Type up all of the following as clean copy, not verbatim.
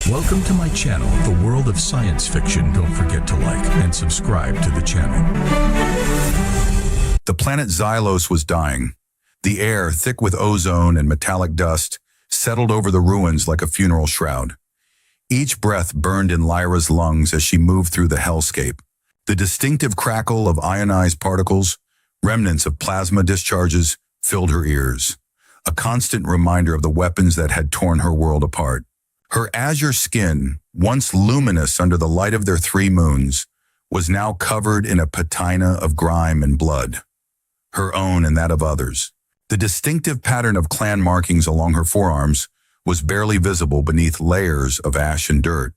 Welcome to my channel, The World of Science Fiction. Don't forget to like and subscribe to the channel. The planet Xylos was dying. The air, thick with ozone and metallic dust, settled over the ruins like a funeral shroud. Each breath burned in Lyra's lungs as she moved through the hellscape. The distinctive crackle of ionized particles, remnants of plasma discharges, filled her ears, a constant reminder of the weapons that had torn her world apart. Her azure skin, once luminous under the light of their 3 moons, was now covered in a patina of grime and blood, her own and that of others. The distinctive pattern of clan markings along her forearms was barely visible beneath layers of ash and dirt.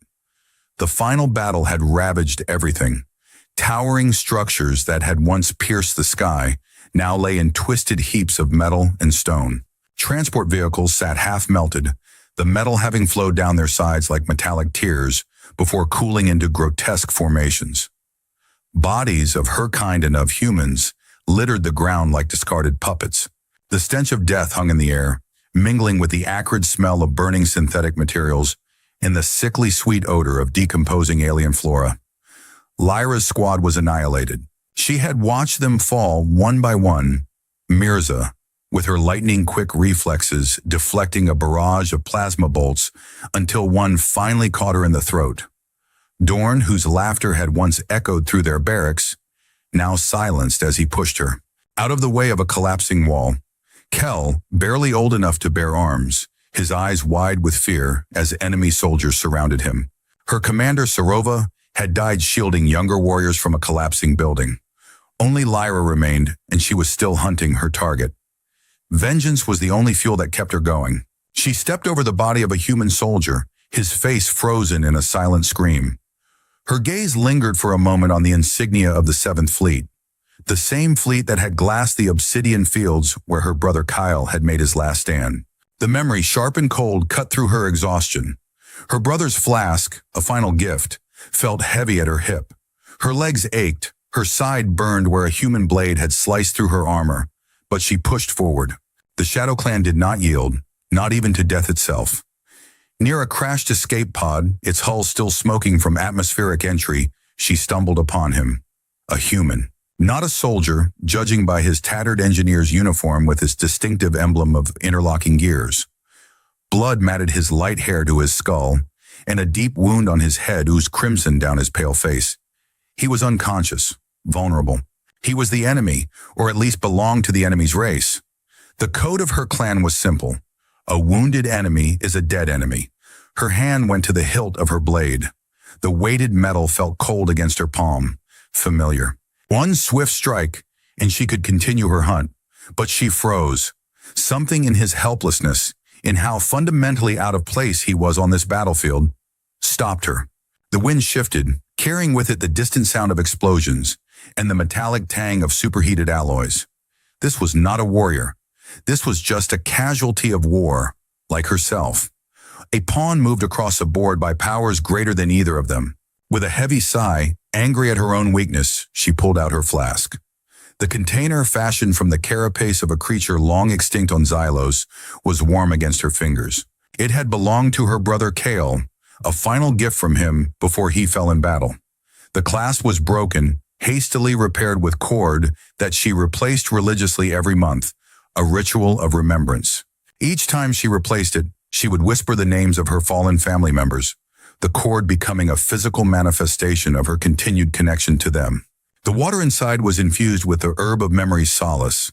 The final battle had ravaged everything. Towering structures that had once pierced the sky now lay in twisted heaps of metal and stone. Transport vehicles sat half-melted, the metal having flowed down their sides like metallic tears before cooling into grotesque formations. Bodies of her kind and of humans littered the ground like discarded puppets. The stench of death hung in the air, mingling with the acrid smell of burning synthetic materials and the sickly sweet odor of decomposing alien flora. Lyra's squad was annihilated. She had watched them fall one by one. Mirza, with her lightning-quick reflexes, deflecting a barrage of plasma bolts until one finally caught her in the throat. Dorn, whose laughter had once echoed through their barracks, now silenced as he pushed her out of the way of a collapsing wall. Kel, barely old enough to bear arms, his eyes wide with fear as enemy soldiers surrounded him. Her commander, Sarova, had died shielding younger warriors from a collapsing building. Only Lyra remained, and she was still hunting her target. Vengeance was the only fuel that kept her going. She stepped over the body of a human soldier, his face frozen in a silent scream. Her gaze lingered for a moment on the insignia of the 7th Fleet, the same fleet that had glassed the obsidian fields where her brother Kyle had made his last stand. The memory, sharp and cold, cut through her exhaustion. Her brother's flask, a final gift, felt heavy at her hip. Her legs ached, her side burned where a human blade had sliced through her armor, but she pushed forward. The Shadow Clan did not yield, not even to death itself. Near a crashed escape pod, its hull still smoking from atmospheric entry, she stumbled upon him. A human. Not a soldier, judging by his tattered engineer's uniform with its distinctive emblem of interlocking gears. Blood matted his light hair to his skull, and a deep wound on his head oozed crimson down his pale face. He was unconscious, vulnerable. He was the enemy, or at least belonged to the enemy's race. The code of her clan was simple. A wounded enemy is a dead enemy. Her hand went to the hilt of her blade. The weighted metal felt cold against her palm, familiar. One swift strike, and she could continue her hunt. But she froze. Something in his helplessness, in how fundamentally out of place he was on this battlefield, stopped her. The wind shifted, carrying with it the distant sound of explosions and the metallic tang of superheated alloys. This was not a warrior. This was just a casualty of war, like herself. A pawn moved across a board by powers greater than either of them. With a heavy sigh, angry at her own weakness, she pulled out her flask. The container, fashioned from the carapace of a creature long extinct on Xylos, was warm against her fingers. It had belonged to her brother Kale, a final gift from him before he fell in battle. The clasp was broken, hastily repaired with cord that she replaced religiously every month, a ritual of remembrance. Each time she replaced it, she would whisper the names of her fallen family members, the cord becoming a physical manifestation of her continued connection to them. The water inside was infused with the herb of memory's solace,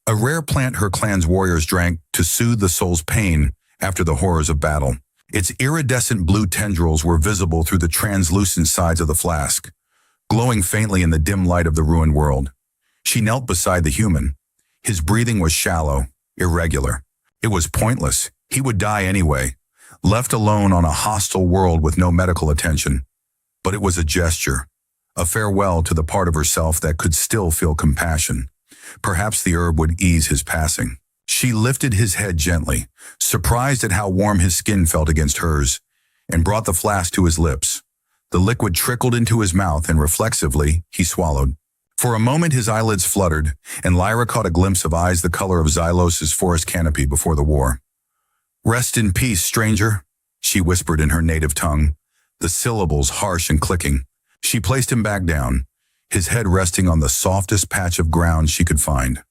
a rare plant her clan's warriors drank to soothe the soul's pain after the horrors of battle. Its iridescent blue tendrils were visible through the translucent sides of the flask, glowing faintly in the dim light of the ruined world. She knelt beside the human. His breathing was shallow, irregular. It was pointless. He would die anyway, left alone on a hostile world with no medical attention. But it was a gesture, a farewell to the part of herself that could still feel compassion. Perhaps the herb would ease his passing. She lifted his head gently, surprised at how warm his skin felt against hers, and brought the flask to his lips. The liquid trickled into his mouth, and reflexively, he swallowed. For a moment his eyelids fluttered, and Lyra caught a glimpse of eyes the color of Xylos's forest canopy before the war. "Rest in peace, stranger," she whispered in her native tongue, the syllables harsh and clicking. She placed him back down, his head resting on the softest patch of ground she could find.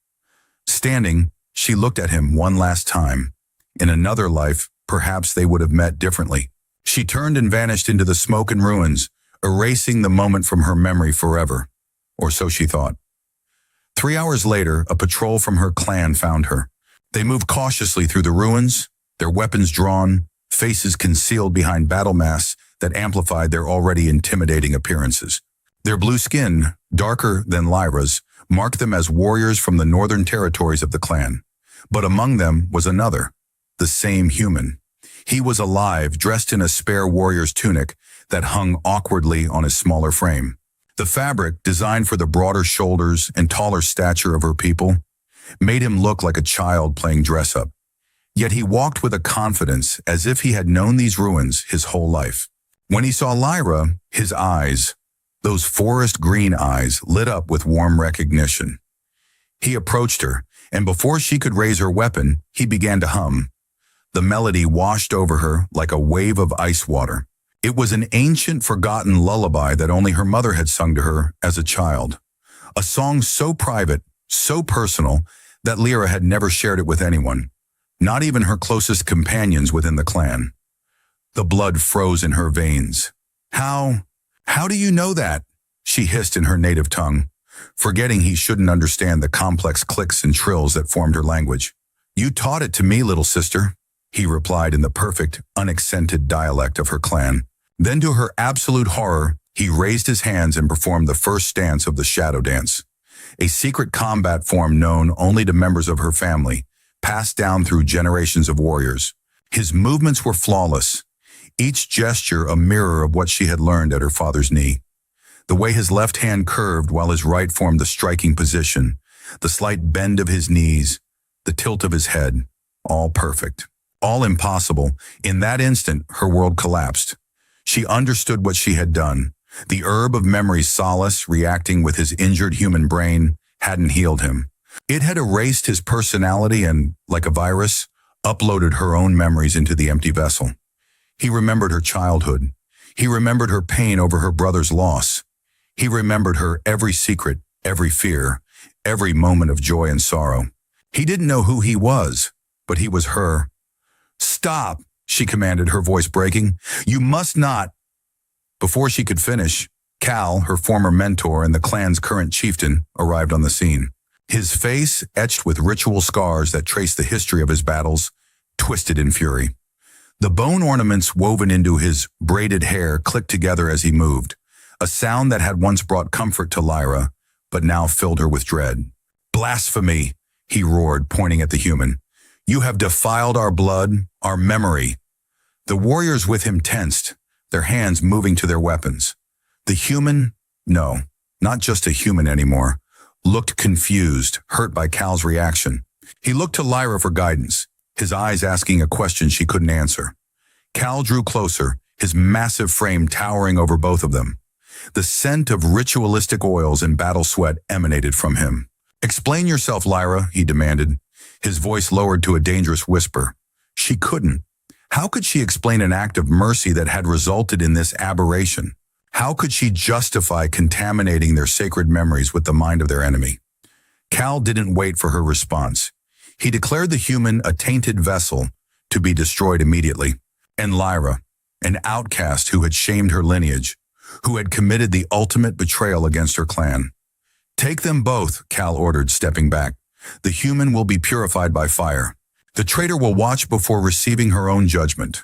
Standing, she looked at him one last time. In another life, perhaps they would have met differently. She turned and vanished into the smoke and ruins, erasing the moment from her memory forever. Or so she thought. 3 hours later, a patrol from her clan found her. They moved cautiously through the ruins, their weapons drawn, faces concealed behind battle masks that amplified their already intimidating appearances. Their blue skin, darker than Lyra's, marked them as warriors from the northern territories of the clan. But among them was another, the same human. He was alive, dressed in a spare warrior's tunic that hung awkwardly on his smaller frame. The fabric, designed for the broader shoulders and taller stature of her people, made him look like a child playing dress-up. Yet he walked with a confidence as if he had known these ruins his whole life. When he saw Lyra, his eyes, those forest green eyes, lit up with warm recognition. He approached her, and before she could raise her weapon, he began to hum. The melody washed over her like a wave of ice water. It was an ancient, forgotten lullaby that only her mother had sung to her as a child. A song so private, so personal, that Lyra had never shared it with anyone, not even her closest companions within the clan. The blood froze in her veins. How do you know that? She hissed in her native tongue, forgetting he shouldn't understand the complex clicks and trills that formed her language. You taught it to me, little sister, he replied in the perfect, unaccented dialect of her clan. Then to her absolute horror, he raised his hands and performed the first stance of the shadow dance, a secret combat form known only to members of her family, passed down through generations of warriors. His movements were flawless, each gesture a mirror of what she had learned at her father's knee. The way his left hand curved while his right formed the striking position, the slight bend of his knees, the tilt of his head, all perfect, all impossible. In that instant, her world collapsed. She understood what she had done. The herb of memory's solace, reacting with his injured human brain, hadn't healed him. It had erased his personality and, like a virus, uploaded her own memories into the empty vessel. He remembered her childhood. He remembered her pain over her brother's loss. He remembered her every secret, every fear, every moment of joy and sorrow. He didn't know who he was, but he was her. Stop, she commanded, her voice breaking. You must not. Before she could finish, Cal, her former mentor and the clan's current chieftain, arrived on the scene. His face, etched with ritual scars that traced the history of his battles, twisted in fury. The bone ornaments woven into his braided hair clicked together as he moved, a sound that had once brought comfort to Lyra, but now filled her with dread. Blasphemy, he roared, pointing at the human. You have defiled our blood, our memory. The warriors with him tensed, their hands moving to their weapons. The human, no, not just a human anymore, looked confused, hurt by Cal's reaction. He looked to Lyra for guidance, his eyes asking a question she couldn't answer. Cal drew closer, his massive frame towering over both of them. The scent of ritualistic oils and battle sweat emanated from him. Explain yourself, Lyra, he demanded, his voice lowered to a dangerous whisper. She couldn't. How could she explain an act of mercy that had resulted in this aberration? How could she justify contaminating their sacred memories with the mind of their enemy? Cal didn't wait for her response. He declared the human a tainted vessel to be destroyed immediately. And Lyra, an outcast who had shamed her lineage, who had committed the ultimate betrayal against her clan. Take them both, Cal ordered, stepping back. The human will be purified by fire. The traitor will watch before receiving her own judgment.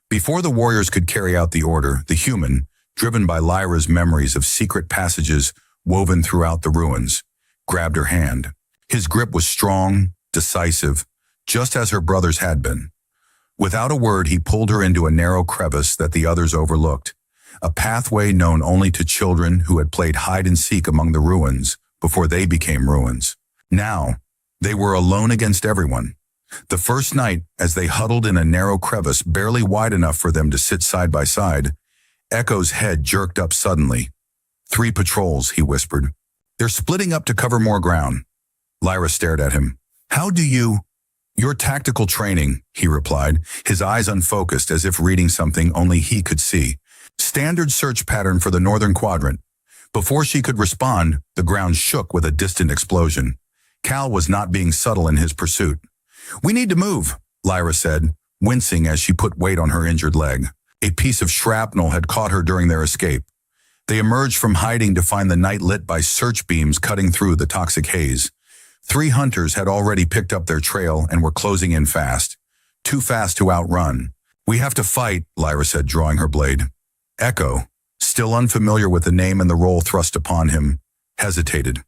Before the warriors could carry out the order, the human, driven by Lyra's memories of secret passages woven throughout the ruins, grabbed her hand. His grip was strong, decisive, just as her brother's had been. Without a word, he pulled her into a narrow crevice that the others overlooked, a pathway known only to children who had played hide-and-seek among the ruins before they became ruins. Now, they were alone against everyone. The first night, as they huddled in a narrow crevice barely wide enough for them to sit side by side, Echo's head jerked up suddenly. 3 patrols, he whispered. They're splitting up to cover more ground. Lyra stared at him. How do you... Your tactical training, he replied, his eyes unfocused as if reading something only he could see. Standard search pattern for the northern quadrant. Before she could respond, the ground shook with a distant explosion. Cal was not being subtle in his pursuit. We need to move, Lyra said, wincing as she put weight on her injured leg. A piece of shrapnel had caught her during their escape. They emerged from hiding to find the night lit by search beams cutting through the toxic haze. 3 hunters had already picked up their trail and were closing in fast. Too fast to outrun. We have to fight, Lyra said, drawing her blade. Echo, still unfamiliar with the name and the role thrust upon him, hesitated.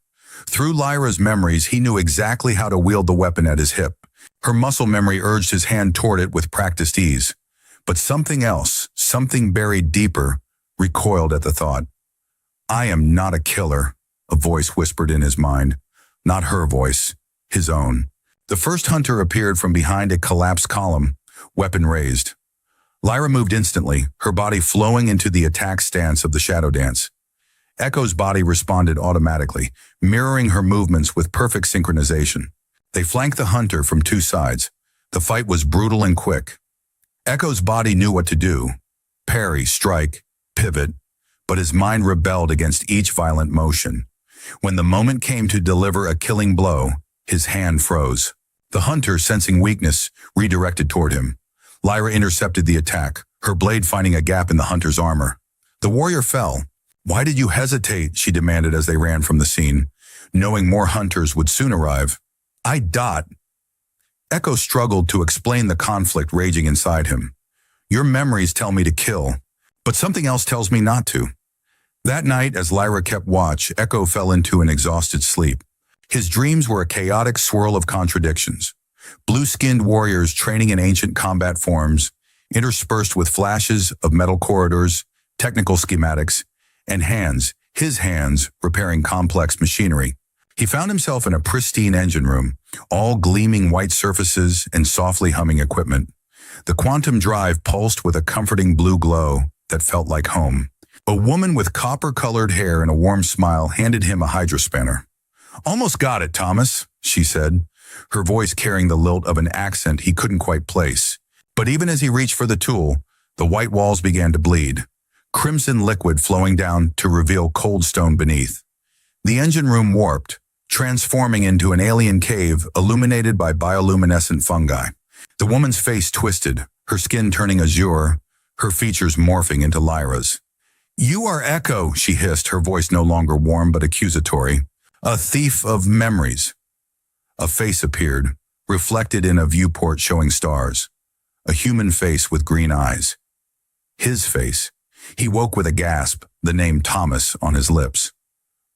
Through Lyra's memories, he knew exactly how to wield the weapon at his hip. Her muscle memory urged his hand toward it with practiced ease. But something else, something buried deeper, recoiled at the thought. I am not a killer, a voice whispered in his mind. Not her voice, his own. The first hunter appeared from behind a collapsed column, weapon raised. Lyra moved instantly, her body flowing into the attack stance of the shadow dance. Echo's body responded automatically, mirroring her movements with perfect synchronization. They flanked the hunter from 2 sides. The fight was brutal and quick. Echo's body knew what to do. Parry, strike, pivot, but his mind rebelled against each violent motion. When the moment came to deliver a killing blow, his hand froze. The hunter, sensing weakness, redirected toward him. Lyra intercepted the attack, her blade finding a gap in the hunter's armor. The warrior fell. Why did you hesitate? She demanded as they ran from the scene, knowing more hunters would soon arrive. Echo struggled to explain the conflict raging inside him. Your memories tell me to kill, but something else tells me not to. That night, as Lyra kept watch, Echo fell into an exhausted sleep. His dreams were a chaotic swirl of contradictions. Blue-skinned warriors training in ancient combat forms, interspersed with flashes of metal corridors, technical schematics, and his hands, repairing complex machinery. He found himself in a pristine engine room, all gleaming white surfaces and softly humming equipment. The quantum drive pulsed with a comforting blue glow that felt like home. A woman with copper-colored hair and a warm smile handed him a hydrospanner. Almost got it, Thomas, she said, her voice carrying the lilt of an accent he couldn't quite place. But even as he reached for the tool, the white walls began to bleed, crimson liquid flowing down to reveal cold stone beneath. The engine room warped, transforming into an alien cave illuminated by bioluminescent fungi. The woman's face twisted, her skin turning azure, her features morphing into Lyra's. You are Echo, she hissed, her voice no longer warm but accusatory. A thief of memories. A face appeared, reflected in a viewport showing stars. A human face with green eyes. His face. He woke with a gasp, the name Thomas on his lips.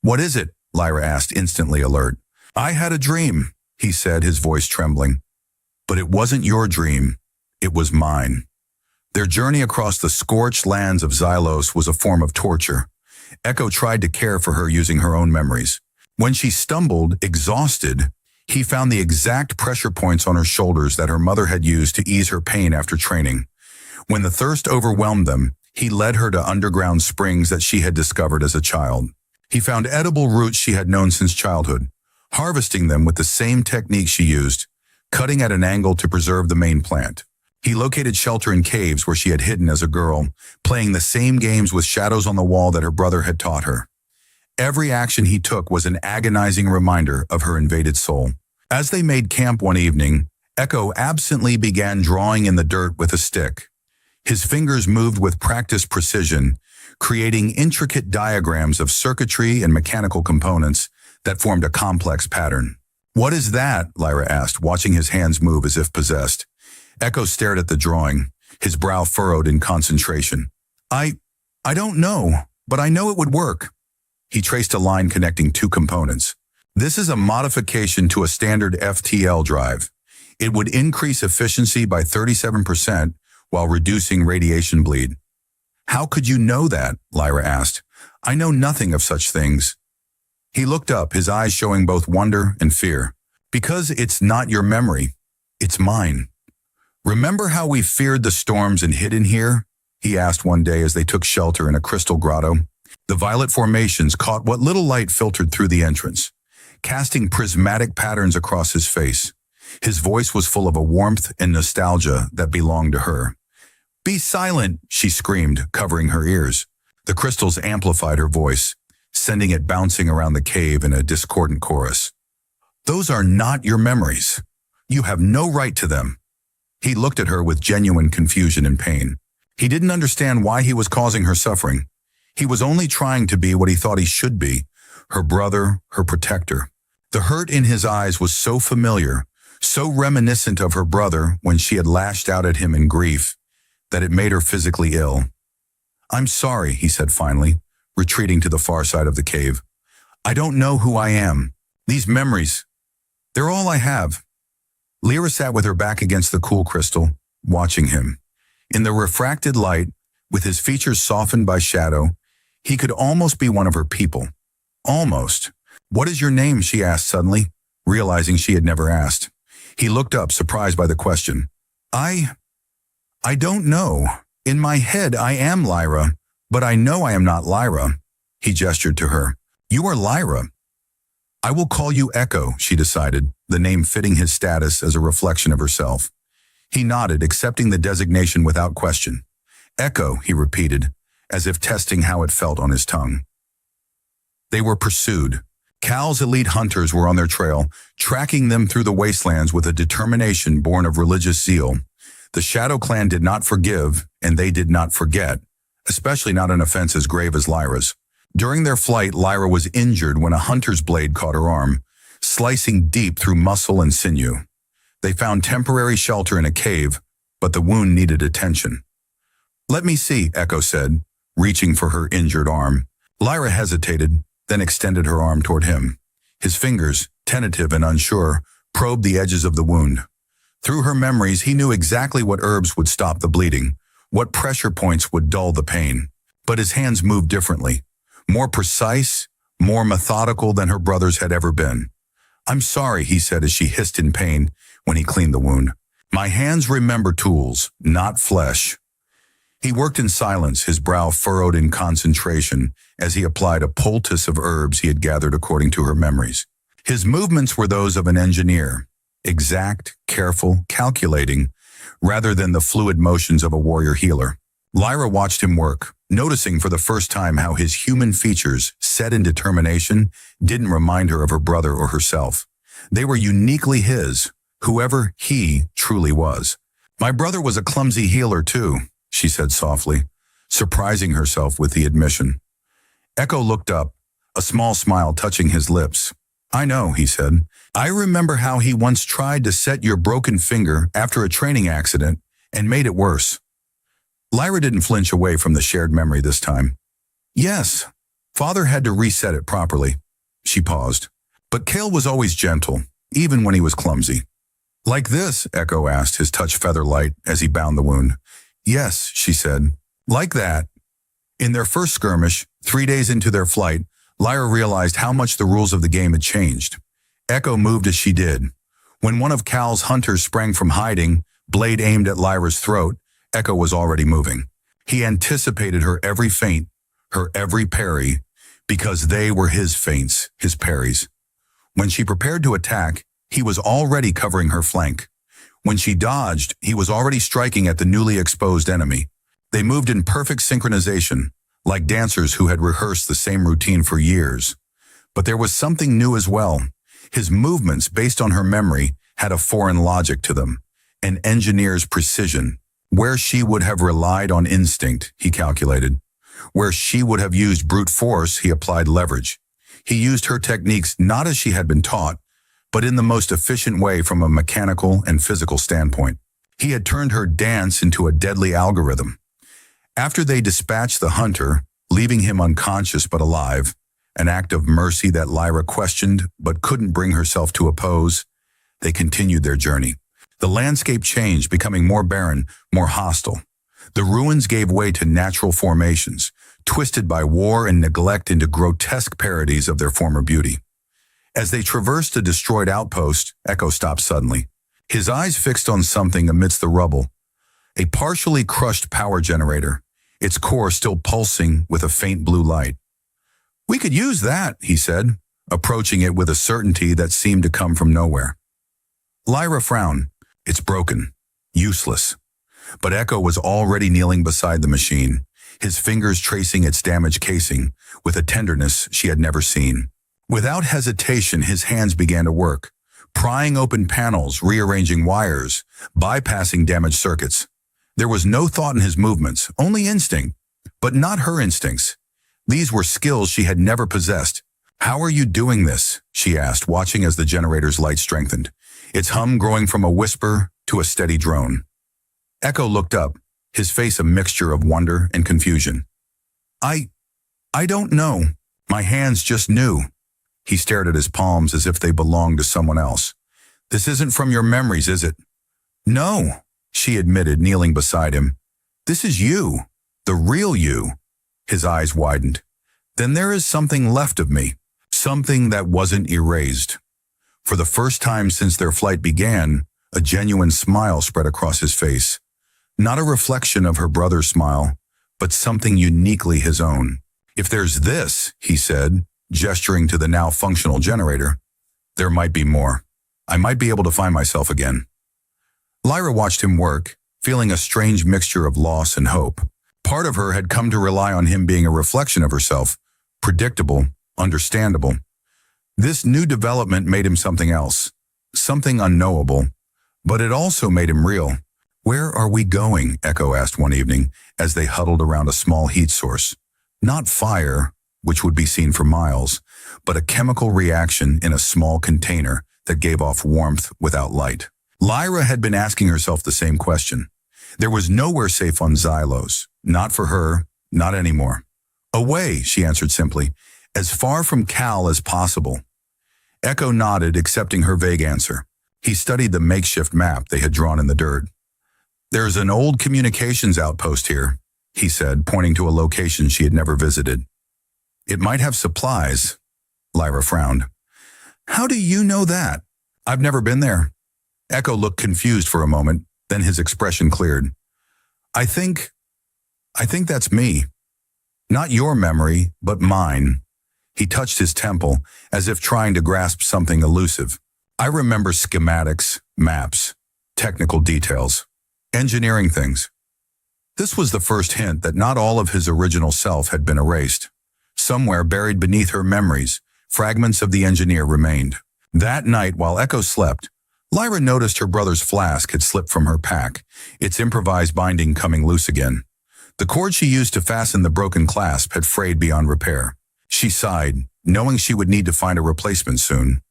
What is it? Lyra asked, instantly alert. I had a dream, he said, his voice trembling. But it wasn't your dream. It was mine. Their journey across the scorched lands of Xylos was a form of torture. Echo tried to care for her using her own memories. When she stumbled, exhausted, he found the exact pressure points on her shoulders that her mother had used to ease her pain after training. When the thirst overwhelmed them, he led her to underground springs that she had discovered as a child. He found edible roots she had known since childhood, harvesting them with the same technique she used, cutting at an angle to preserve the main plant. He located shelter in caves where she had hidden as a girl, playing the same games with shadows on the wall that her brother had taught her. Every action he took was an agonizing reminder of her invaded soul. As they made camp one evening, Echo absently began drawing in the dirt with a stick. His fingers moved with practiced precision, creating intricate diagrams of circuitry and mechanical components that formed a complex pattern. What is that? Lyra asked, watching his hands move as if possessed. Echo stared at the drawing, his brow furrowed in concentration. I don't know, but I know it would work. He traced a line connecting 2 components. This is a modification to a standard FTL drive. It would increase efficiency by 37% while reducing radiation bleed. How could you know that? Lyra asked. I know nothing of such things. He looked up, his eyes showing both wonder and fear. Because it's not your memory, it's mine. Remember how we feared the storms and hid in here? He asked one day as they took shelter in a crystal grotto. The violet formations caught what little light filtered through the entrance, casting prismatic patterns across his face. His voice was full of a warmth and nostalgia that belonged to her. "Be silent," she screamed, covering her ears. The crystals amplified her voice, sending it bouncing around the cave in a discordant chorus. "Those are not your memories. You have no right to them." He looked at her with genuine confusion and pain. He didn't understand why he was causing her suffering. He was only trying to be what he thought he should be, her brother, her protector. The hurt in his eyes was so familiar, so reminiscent of her brother when she had lashed out at him in grief, that it made her physically ill. "I'm sorry," he said finally, retreating to the far side of the cave. "I don't know who I am. These memories, they're all I have." Lyra sat with her back against the cool crystal, watching him. In the refracted light, with his features softened by shadow, he could almost be one of her people. Almost. "What is your name?" she asked suddenly, realizing she had never asked. He looked up, surprised by the question. I don't know. In my head, I am Lyra, but I know I am not Lyra." He gestured to her. "You are Lyra." "I will call you Echo," she decided, the name fitting his status as a reflection of herself. He nodded, accepting the designation without question. "Echo," he repeated, as if testing how it felt on his tongue. They were pursued. Cal's elite hunters were on their trail, tracking them through the wastelands with a determination born of religious zeal. The Shadow Clan did not forgive, and they did not forget, especially not an offense as grave as Lyra's. During their flight, Lyra was injured when a hunter's blade caught her arm, slicing deep through muscle and sinew. They found temporary shelter in a cave, but the wound needed attention. "Let me see," Echo said, reaching for her injured arm. Lyra hesitated, then extended her arm toward him. His fingers, tentative and unsure, probed the edges of the wound. Through her memories, he knew exactly what herbs would stop the bleeding, what pressure points would dull the pain. But his hands moved differently, more precise, more methodical than her brother's had ever been. "I'm sorry," he said as she hissed in pain when he cleaned the wound. "My hands remember tools, not flesh." He worked in silence, his brow furrowed in concentration as he applied a poultice of herbs he had gathered according to her memories. His movements were those of an engineer, exact, careful, calculating, rather than the fluid motions of a warrior healer. Lyra watched him work, noticing for the first time how his human features, set in determination, didn't remind her of her brother or herself. They were uniquely his, whoever he truly was. "My brother was a clumsy healer too," she said softly, surprising herself with the admission. Echo looked up, a small smile touching his lips. "I know," he said. "I remember how he once tried to set your broken finger after a training accident and made it worse." Lyra didn't flinch away from the shared memory this time. "Yes, Father had to reset it properly." She paused. "But Kale was always gentle, even when he was clumsy." "Like this?" Echo asked, his touch feather light as he bound the wound. "Yes," she said. "Like that." In their first skirmish, 3 days into their flight, Lyra realized how much the rules of the game had changed. Echo moved as she did. When one of Cal's hunters sprang from hiding, blade aimed at Lyra's throat, Echo was already moving. He anticipated her every feint, her every parry, because they were his feints, his parries. When she prepared to attack, he was already covering her flank. When she dodged, he was already striking at the newly exposed enemy. They moved in perfect synchronization, like dancers who had rehearsed the same routine for years. But there was something new as well. His movements, based on her memory, had a foreign logic to them, an engineer's precision. Where she would have relied on instinct, he calculated. Where she would have used brute force, he applied leverage. He used her techniques not as she had been taught, but in the most efficient way from a mechanical and physical standpoint. He had turned her dance into a deadly algorithm. After they dispatched the hunter, leaving him unconscious but alive, an act of mercy that Lyra questioned but couldn't bring herself to oppose, they continued their journey. The landscape changed, becoming more barren, more hostile. The ruins gave way to natural formations, twisted by war and neglect into grotesque parodies of their former beauty. As they traversed a destroyed outpost, Echo stopped suddenly, his eyes fixed on something amidst the rubble. A partially crushed power generator, its core still pulsing with a faint blue light. "We could use that," he said, approaching it with a certainty that seemed to come from nowhere. Lyra frowned. It's broken. Useless. But Echo was already kneeling beside the machine, his fingers tracing its damaged casing with a tenderness she had never seen. Without hesitation, his hands began to work, prying open panels, rearranging wires, bypassing damaged circuits. There was no thought in his movements, only instinct, but not her instincts. These were skills she had never possessed. "How are you doing this?" she asked, watching as the generator's light strengthened, its hum growing from a whisper to a steady drone. Echo looked up, his face a mixture of wonder and confusion. I don't know. My hands just knew." He stared at his palms as if they belonged to someone else. "This isn't from your memories, is it?" "No," she admitted, kneeling beside him. "This is you, the real you." His eyes widened. "Then there is something left of me, something that wasn't erased." For the first time since their flight began, a genuine smile spread across his face. Not a reflection of her brother's smile, but something uniquely his own. "If there's this," he said, gesturing to the now functional generator, "there might be more. I might be able to find myself again." Lyra watched him work, feeling a strange mixture of loss and hope. Part of her had come to rely on him being a reflection of herself, predictable, understandable. This new development made him something else, something unknowable, but it also made him real. "Where are we going?" Echo asked one evening as they huddled around a small heat source. Not fire, which would be seen for miles, but a chemical reaction in a small container that gave off warmth without light. Lyra had been asking herself the same question. There was nowhere safe on Xylos, not for her, not anymore. "Away," she answered simply, "as far from Cal as possible." Echo nodded, accepting her vague answer. He studied the makeshift map they had drawn in the dirt. "There's an old communications outpost here," he said, pointing to a location she had never visited. "It might have supplies." Lyra frowned. "How do you know that?" "I've never been there." Echo looked confused for a moment, then his expression cleared. I think that's me. Not your memory, but mine." He touched his temple, as if trying to grasp something elusive. "I remember schematics, maps, technical details, engineering things." This was the first hint that not all of his original self had been erased. Somewhere buried beneath her memories, fragments of the engineer remained. That night, while Echo slept, Lyra noticed her brother's flask had slipped from her pack, its improvised binding coming loose again. The cord she used to fasten the broken clasp had frayed beyond repair. She sighed, knowing she would need to find a replacement soon.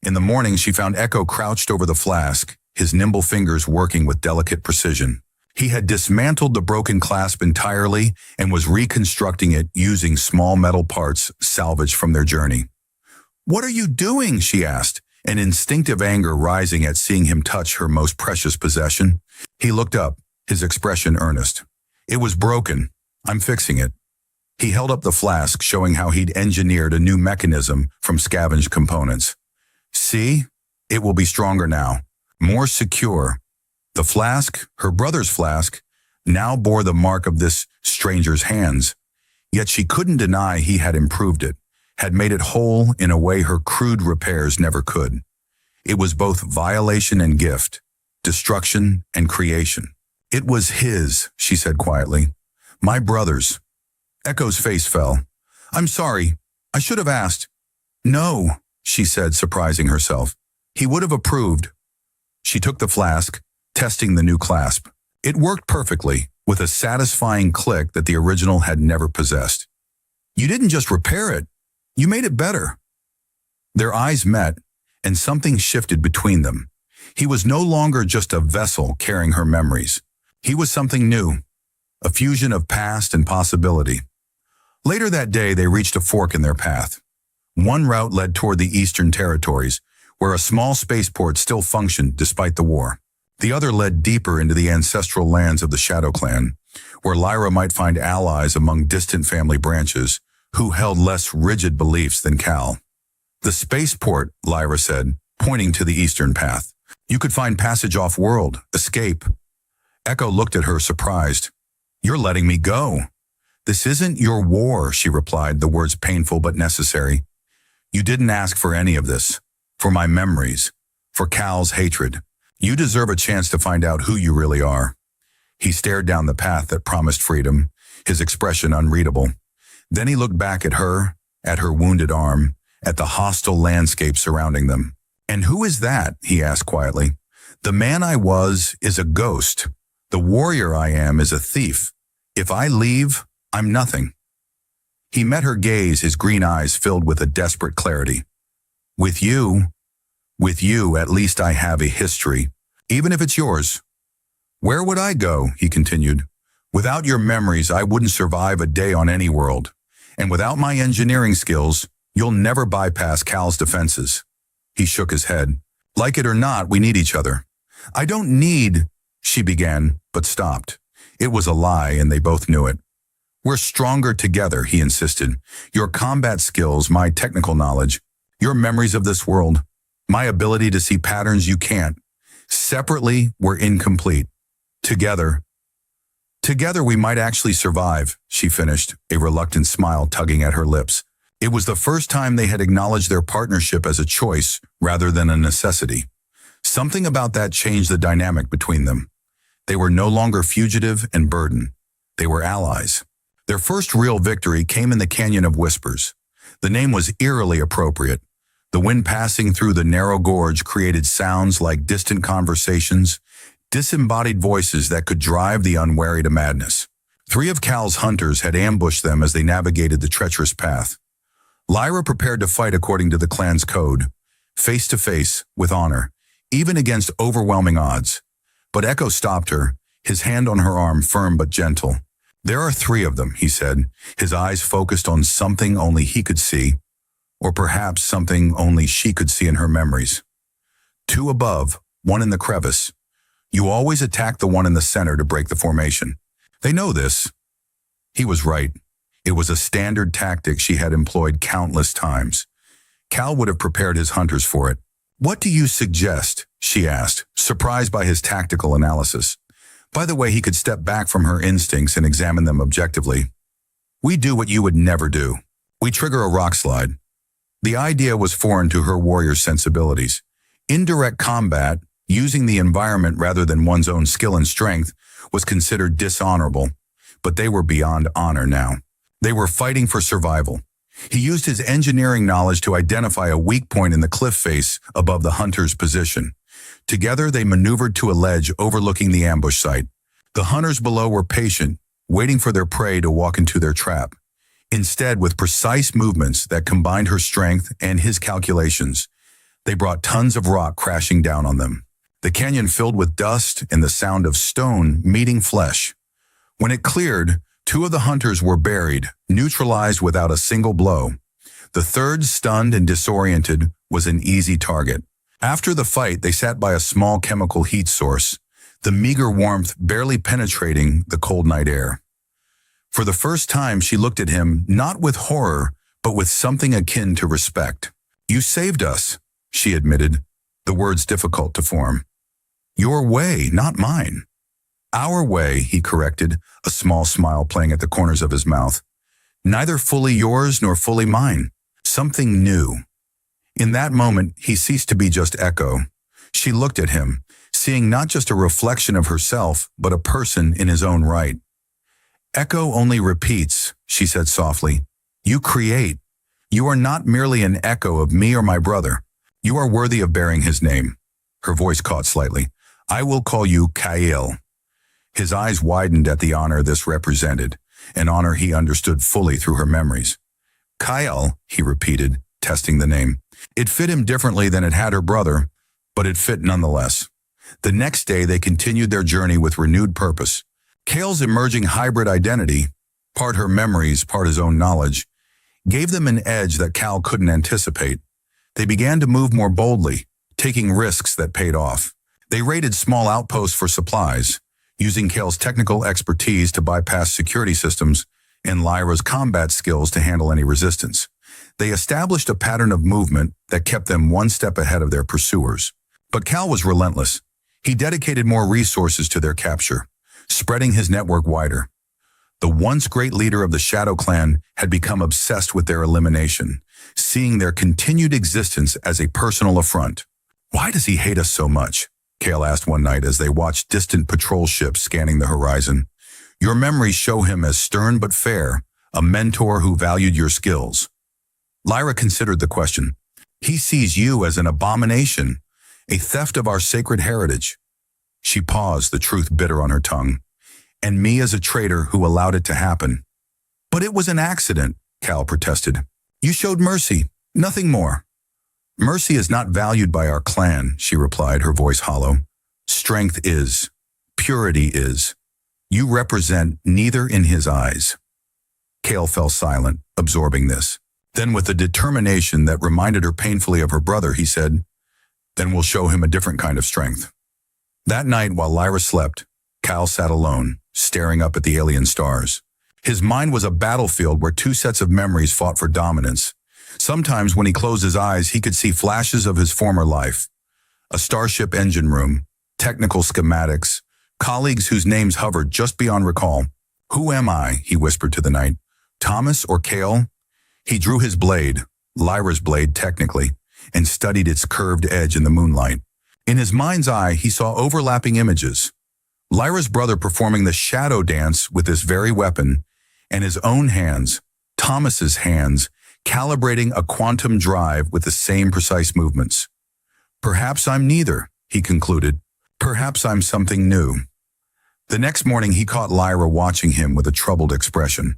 In the morning, she found Echo crouched over the flask, his nimble fingers working with delicate precision. He had dismantled the broken clasp entirely and was reconstructing it using small metal parts salvaged from their journey. "What are you doing?" she asked, an instinctive anger rising at seeing him touch her most precious possession. He looked up, his expression earnest. "It was broken. I'm fixing it." He held up the flask, showing how he'd engineered a new mechanism from scavenged components. "See? It will be stronger now, more secure." The flask, her brother's flask, now bore the mark of this stranger's hands. Yet she couldn't deny he had improved it, had made it whole in a way her crude repairs never could. It was both violation and gift, destruction and creation. "It was his," she said quietly. "My brother's." Echo's face fell. "I'm sorry. I should have asked." "No," she said, surprising herself. "He would have approved." She took the flask, testing the new clasp. It worked perfectly, with a satisfying click that the original had never possessed. "You didn't just repair it. You made it better." Their eyes met, and something shifted between them. He was no longer just a vessel carrying her memories. He was something new, a fusion of past and possibility. Later that day, they reached a fork in their path. One route led toward the Eastern Territories, where a small spaceport still functioned despite the war. The other led deeper into the ancestral lands of the Shadow Clan, where Lyra might find allies among distant family branches who held less rigid beliefs than Cal. "The spaceport," Lyra said, pointing to the eastern path. "You could find passage off-world, escape." Echo looked at her, surprised. "You're letting me go." "This isn't your war," she replied, the words painful but necessary. "You didn't ask for any of this. For my memories. for Cal's hatred. You deserve a chance to find out who you really are. He stared down the path that promised freedom, his expression unreadable. Then he looked back at her wounded arm, at the hostile landscape surrounding them. And who is that? He asked quietly. The man I was is a ghost. The warrior I am is a thief. If I leave, I'm nothing. He met her gaze, his green eyes filled with a desperate clarity. With you, at least I have a history, even if it's yours. Where would I go? He continued. Without your memories, I wouldn't survive a day on any world. And without my engineering skills, you'll never bypass Cal's defenses. He shook his head. Like it or not, we need each other. I don't need, she began, but stopped. It was a lie, and they both knew it. We're stronger together, he insisted. Your combat skills, my technical knowledge, your memories of this world, my ability to see patterns you can't. Separately, we're incomplete. Together we might actually survive, she finished, a reluctant smile tugging at her lips. It was the first time they had acknowledged their partnership as a choice rather than a necessity. Something about that changed the dynamic between them. They were no longer fugitive and burden. They were allies. Their first real victory came in the Canyon of Whispers. The name was eerily appropriate. The wind passing through the narrow gorge created sounds like distant conversations, disembodied voices that could drive the unwary to madness. 3 of Cal's hunters had ambushed them as they navigated the treacherous path. Lyra prepared to fight according to the clan's code, face to face, with honor, even against overwhelming odds. But Echo stopped her, his hand on her arm firm but gentle. There are 3 of them, he said, his eyes focused on something only he could see, or perhaps something only she could see in her memories. 2 above, 1 in the crevice. You always attack the one in the center to break the formation. They know this. He was right. It was a standard tactic she had employed countless times. Cal would have prepared his hunters for it. What do you suggest? She asked, surprised by his tactical analysis. By the way, he could step back from her instincts and examine them objectively. We do what you would never do. We trigger a rock slide. The idea was foreign to her warrior's sensibilities. Indirect combat, using the environment rather than one's own skill and strength, was considered dishonorable, but they were beyond honor now. They were fighting for survival. He used his engineering knowledge to identify a weak point in the cliff face above the hunter's position. Together, they maneuvered to a ledge overlooking the ambush site. The hunters below were patient, waiting for their prey to walk into their trap. Instead, with precise movements that combined her strength and his calculations, they brought tons of rock crashing down on them. The canyon filled with dust and the sound of stone meeting flesh. When it cleared, 2 of the hunters were buried, neutralized without a single blow. The third, stunned and disoriented, was an easy target. After the fight, they sat by a small chemical heat source, the meager warmth barely penetrating the cold night air. For the first time, she looked at him, not with horror, but with something akin to respect. You saved us, she admitted, the words difficult to form. Your way, not mine. Our way, he corrected, a small smile playing at the corners of his mouth. Neither fully yours nor fully mine. Something new. In that moment, he ceased to be just Echo. She looked at him, seeing not just a reflection of herself, but a person in his own right. Echo only repeats, she said softly. You create. You are not merely an echo of me or my brother. You are worthy of bearing his name. Her voice caught slightly. I will call you Kael. His eyes widened at the honor this represented, an honor he understood fully through her memories. Kael, he repeated, testing the name. It fit him differently than it had her brother, but it fit nonetheless. The next day they continued their journey with renewed purpose. Kael's emerging hybrid identity, part her memories, part his own knowledge, gave them an edge that Cal couldn't anticipate. They began to move more boldly, taking risks that paid off. They raided small outposts for supplies, using Kael's technical expertise to bypass security systems and Lyra's combat skills to handle any resistance. They established a pattern of movement that kept them one step ahead of their pursuers. But Cal was relentless. He dedicated more resources to their capture, spreading his network wider. The once great leader of the Shadow Clan had become obsessed with their elimination, seeing their continued existence as a personal affront. Why does he hate us so much? Kale asked one night as they watched distant patrol ships scanning the horizon. Your memories show him as stern but fair, a mentor who valued your skills. Lyra considered the question. He sees you as an abomination, a theft of our sacred heritage. She paused, the truth bitter on her tongue. And me as a traitor who allowed it to happen. But it was an accident, Cal protested. You showed mercy, nothing more. Mercy is not valued by our clan, she replied, her voice hollow. Strength is. Purity is. You represent neither in his eyes. Kale fell silent, absorbing this. Then with a determination that reminded her painfully of her brother, he said, Then we'll show him a different kind of strength. That night, while Lyra slept, Cal sat alone, staring up at the alien stars. His mind was a battlefield where two sets of memories fought for dominance. Sometimes when he closed his eyes, he could see flashes of his former life. A starship engine room, technical schematics, colleagues whose names hovered just beyond recall. Who am I? He whispered to the night. Thomas or Kale? He drew his blade, Lyra's blade technically, and studied its curved edge in the moonlight. In his mind's eye, he saw overlapping images. Lyra's brother performing the shadow dance with this very weapon, and his own hands, Thomas's hands, calibrating a quantum drive with the same precise movements. Perhaps I'm neither, he concluded. Perhaps I'm something new. The next morning, he caught Lyra watching him with a troubled expression.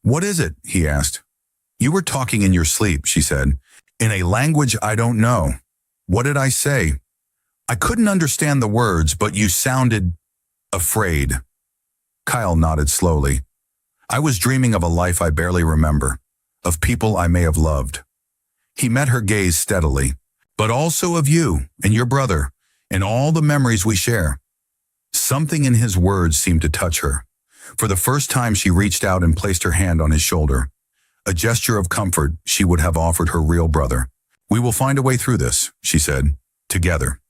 What is it? He asked. You were talking in your sleep, she said, in a language I don't know. What did I say? I couldn't understand the words, but you sounded afraid. Kyle nodded slowly. I was dreaming of a life I barely remember, of people I may have loved. He met her gaze steadily, but also of you and your brother and all the memories we share. Something in his words seemed to touch her. For the first time, she reached out and placed her hand on his shoulder. A gesture of comfort she would have offered her real brother. We will find a way through this, she said, together.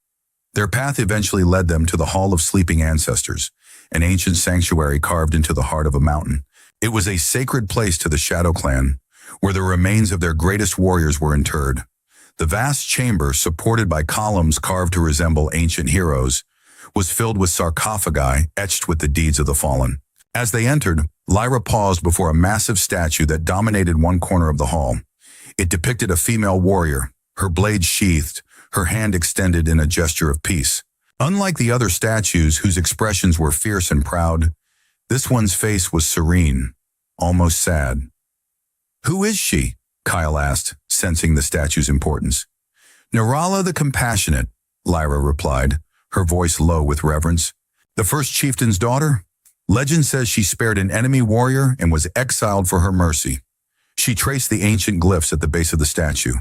Their path eventually led them to the Hall of Sleeping Ancestors, an ancient sanctuary carved into the heart of a mountain. It was a sacred place to the Shadow Clan, where the remains of their greatest warriors were interred. The vast chamber, supported by columns carved to resemble ancient heroes, was filled with sarcophagi etched with the deeds of the fallen. As they entered, Lyra paused before a massive statue that dominated one corner of the hall. It depicted a female warrior, her blade sheathed, her hand extended in a gesture of peace. Unlike the other statues whose expressions were fierce and proud, this one's face was serene, almost sad. Who is she? Kyle asked, sensing the statue's importance. Narala the Compassionate, Lyra replied, her voice low with reverence. The first chieftain's daughter? Legend says she spared an enemy warrior and was exiled for her mercy. She traced the ancient glyphs at the base of the statue.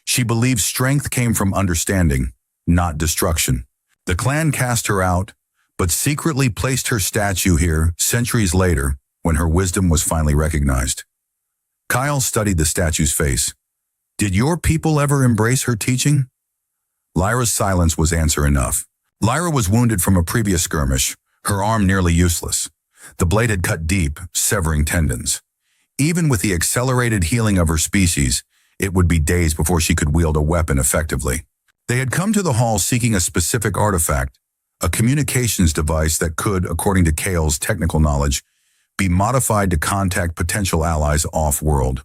She believed strength came from understanding, not destruction. The clan cast her out, but secretly placed her statue here centuries later when her wisdom was finally recognized. Kyle studied the statue's face. Did your people ever embrace her teaching? Lyra's silence was answer enough. Lyra was wounded from a previous skirmish, her arm nearly useless. The blade had cut deep, severing tendons. Even with the accelerated healing of her species, it would be days before she could wield a weapon effectively. They had come to the hall seeking a specific artifact, a communications device that could, according to Kale's technical knowledge, be modified to contact potential allies off-world.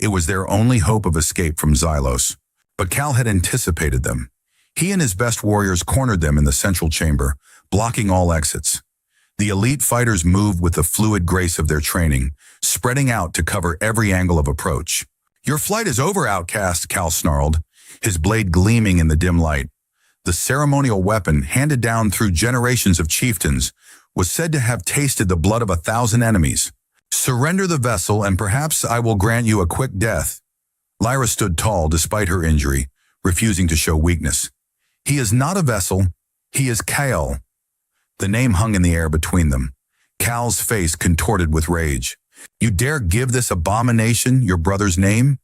It was their only hope of escape from Xylos, but Cal had anticipated them. He and his best warriors cornered them in the central chamber, blocking all exits. The elite fighters moved with the fluid grace of their training, spreading out to cover every angle of approach. Your flight is over, outcast, Cal snarled, his blade gleaming in the dim light. The ceremonial weapon, handed down through generations of chieftains, was said to have tasted the blood of 1,000 enemies. Surrender the vessel, and perhaps I will grant you a quick death. Lyra stood tall despite her injury, refusing to show weakness. He is not a vessel, he is Cal. The name hung in the air between them. Cal's face contorted with rage. You dare give this abomination your brother's name?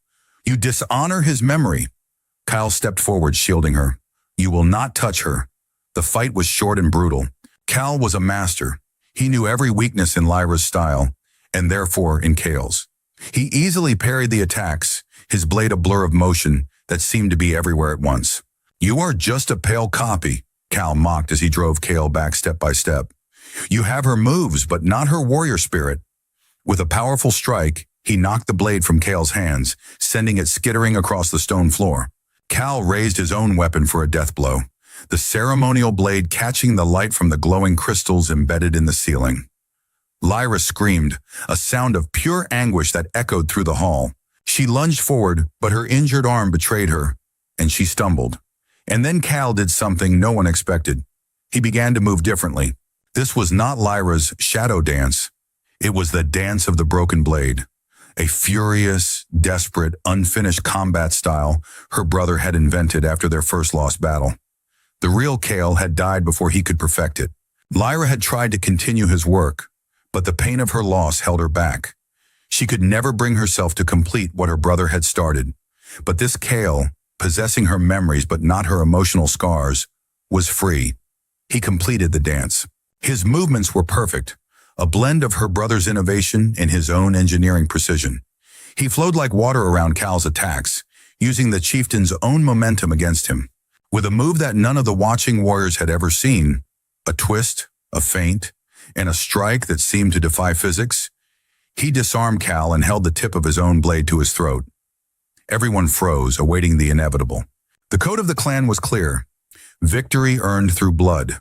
You dishonor his memory. Kyle stepped forward, shielding her. You will not touch her. The fight was short and brutal. Cal was a master. He knew every weakness in Lyra's style, and therefore in Kale's. He easily parried the attacks, his blade a blur of motion that seemed to be everywhere at once. You are just a pale copy, Cal mocked as he drove Kale back step by step. You have her moves, but not her warrior spirit. With a powerful strike, he knocked the blade from Kale's hands, sending it skittering across the stone floor. Cal raised his own weapon for a death blow, the ceremonial blade catching the light from the glowing crystals embedded in the ceiling. Lyra screamed, a sound of pure anguish that echoed through the hall. She lunged forward, but her injured arm betrayed her, and she stumbled. And then Cal did something no one expected. He began to move differently. This was not Lyra's shadow dance. It was the dance of the broken blade, a furious, desperate, unfinished combat style her brother had invented after their first lost battle. The real Kale had died before he could perfect it. Lyra had tried to continue his work, but the pain of her loss held her back. She could never bring herself to complete what her brother had started. But this Kale, possessing her memories but not her emotional scars, was free. He completed the dance. His movements were perfect, a blend of her brother's innovation and his own engineering precision. He flowed like water around Cal's attacks, using the chieftain's own momentum against him. With a move that none of the watching warriors had ever seen, a twist, a feint, and a strike that seemed to defy physics, he disarmed Cal and held the tip of his own blade to his throat. Everyone froze, awaiting the inevitable. The code of the clan was clear. Victory earned through blood.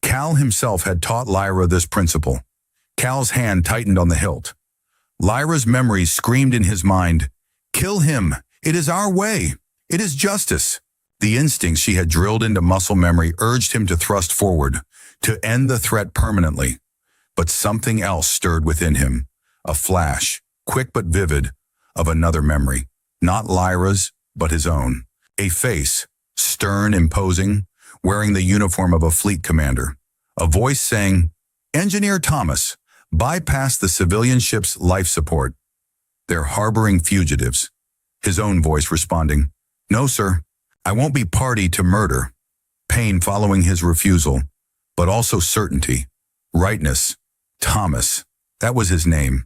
Cal himself had taught Lyra this principle. Cal's hand tightened on the hilt. Lyra's memories screamed in his mind, "Kill him! It is our way! It is justice!" The instincts she had drilled into muscle memory urged him to thrust forward, to end the threat permanently. But something else stirred within him, a flash, quick but vivid, of another memory. Not Lyra's, but his own. A face, stern, imposing, wearing the uniform of a fleet commander. A voice saying, "Engineer Thomas, bypass the civilian ship's life support. They're harboring fugitives." His own voice responding, "No, sir, I won't be party to murder." Pain following his refusal, but also certainty, rightness. Thomas, that was his name.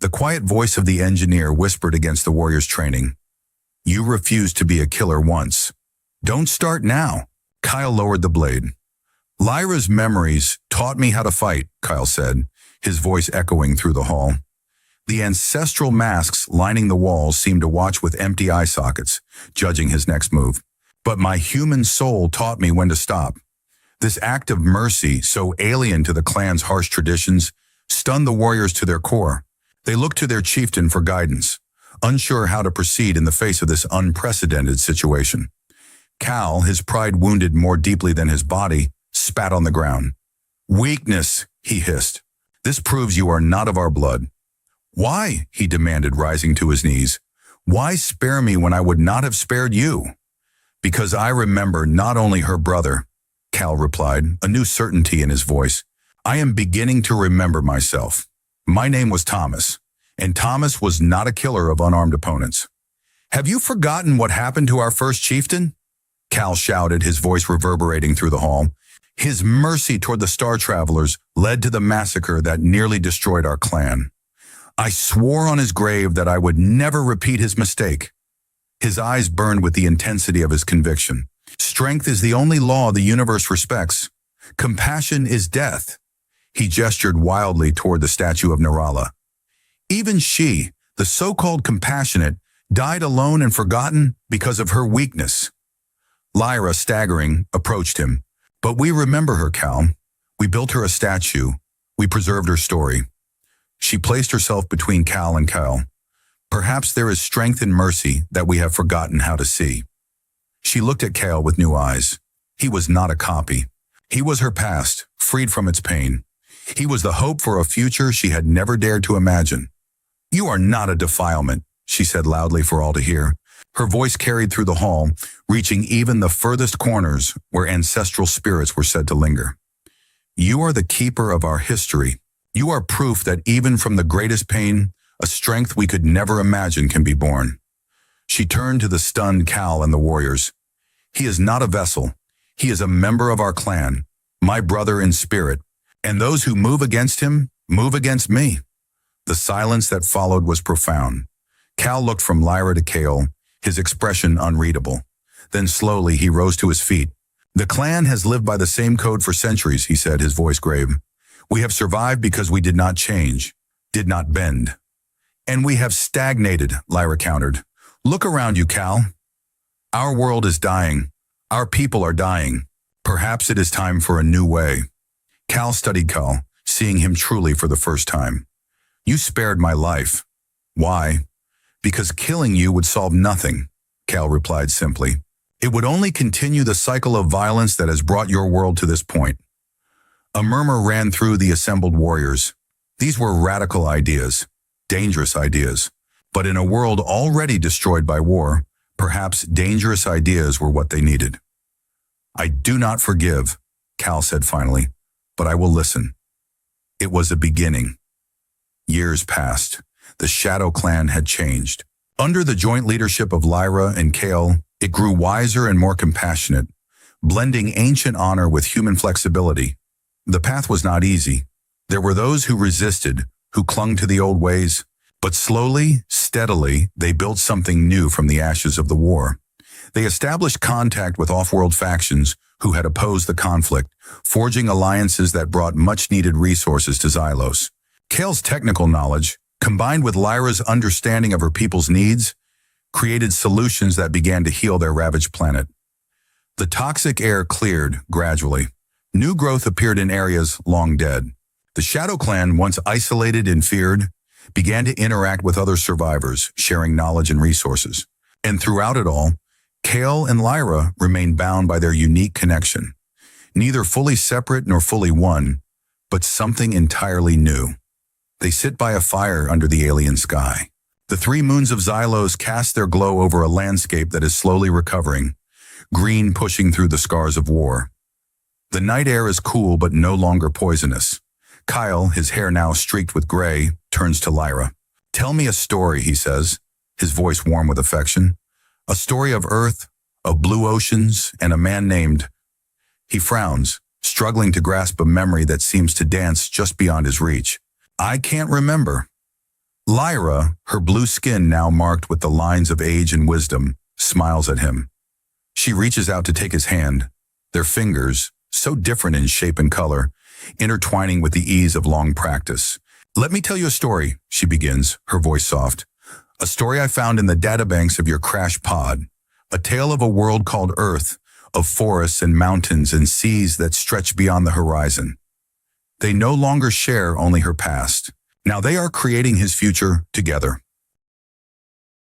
The quiet voice of the engineer whispered against the warrior's training. "You refused to be a killer once. Don't start now." Kyle lowered the blade. "Lyra's memories taught me how to fight," Kyle said, his voice echoing through the hall. The ancestral masks lining the walls seemed to watch with empty eye sockets, judging his next move. "But my human soul taught me when to stop." This act of mercy, so alien to the clan's harsh traditions, stunned the warriors to their core. They looked to their chieftain for guidance, unsure how to proceed in the face of this unprecedented situation. Cal, his pride wounded more deeply than his body, spat on the ground. "Weakness," he hissed. "This proves you are not of our blood." "Why?" he demanded, rising to his knees. "Why spare me when I would not have spared you?" "Because I remember not only her brother," Cal replied, a new certainty in his voice. "I am beginning to remember myself. My name was Thomas, and Thomas was not a killer of unarmed opponents." "Have you forgotten what happened to our first chieftain?" Cal shouted, his voice reverberating through the hall. "His mercy toward the Star Travelers led to the massacre that nearly destroyed our clan. I swore on his grave that I would never repeat his mistake." His eyes burned with the intensity of his conviction. "Strength is the only law the universe respects. Compassion is death." He gestured wildly toward the statue of Narala. "Even she, the so-called compassionate, died alone and forgotten because of her weakness." Lyra, staggering, approached him. "But we remember her, Cal. We built her a statue. We preserved her story." She placed herself between Cal and Kyle. "Perhaps there is strength in mercy that we have forgotten how to see." She looked at Cal with new eyes. He was not a copy. He was her past, freed from its pain. He was the hope for a future she had never dared to imagine. "You are not a defilement," she said loudly for all to hear. Her voice carried through the hall, reaching even the furthest corners where ancestral spirits were said to linger. "You are the keeper of our history. You are proof that even from the greatest pain, a strength we could never imagine can be born." She turned to the stunned Cal and the warriors. "He is not a vessel. He is a member of our clan, my brother in spirit, and those who move against him move against me." The silence that followed was profound. Cal looked from Lyra to Kale, his expression unreadable. Then slowly he rose to his feet. The clan has lived by the same code for centuries, he said, his voice grave. We have survived because we did not change, did not bend. And we have stagnated, Lyra countered. Look around you, Cal. Our world is dying. Our people are dying. Perhaps it is time for a new way. Cal studied Cal, seeing him truly for the first time. You spared my life. Why? Because killing you would solve nothing, Cal replied simply. It would only continue the cycle of violence that has brought your world to this point. A murmur ran through the assembled warriors. These were radical ideas, dangerous ideas. But in a world already destroyed by war, perhaps dangerous ideas were what they needed. I do not forgive, Cal said finally, but I will listen. It was a beginning. Years passed. The Shadow Clan had changed. Under the joint leadership of Lyra and Kale, it grew wiser and more compassionate, blending ancient honor with human flexibility. The path was not easy. There were those who resisted, who clung to the old ways, but slowly, steadily, they built something new from the ashes of the war. They established contact with off-world factions who had opposed the conflict, forging alliances that brought much-needed resources to Xylos. Kale's technical knowledge, combined with Lyra's understanding of her people's needs, created solutions that began to heal their ravaged planet. The toxic air cleared gradually. New growth appeared in areas long dead. The Shadow Clan, once isolated and feared, began to interact with other survivors, sharing knowledge and resources. And throughout it all, Kale and Lyra remained bound by their unique connection. Neither fully separate nor fully one, but something entirely new. They sit by a fire under the alien sky. The 3 moons of Xylos cast their glow over a landscape that is slowly recovering, green pushing through the scars of war. The night air is cool but no longer poisonous. Kyle, his hair now streaked with gray, turns to Lyra. Tell me a story, he says, his voice warm with affection. A story of Earth, of blue oceans, and a man named... He frowns, struggling to grasp a memory that seems to dance just beyond his reach. I can't remember. Lyra, her blue skin now marked with the lines of age and wisdom, smiles at him. She reaches out to take his hand, their fingers, so different in shape and color, intertwining with the ease of long practice. Let me tell you a story, she begins, her voice soft. A story I found in the databanks of your crash pod. A tale of a world called Earth, of forests and mountains and seas that stretch beyond the horizon. They no longer share only her past. Now they are creating his future together.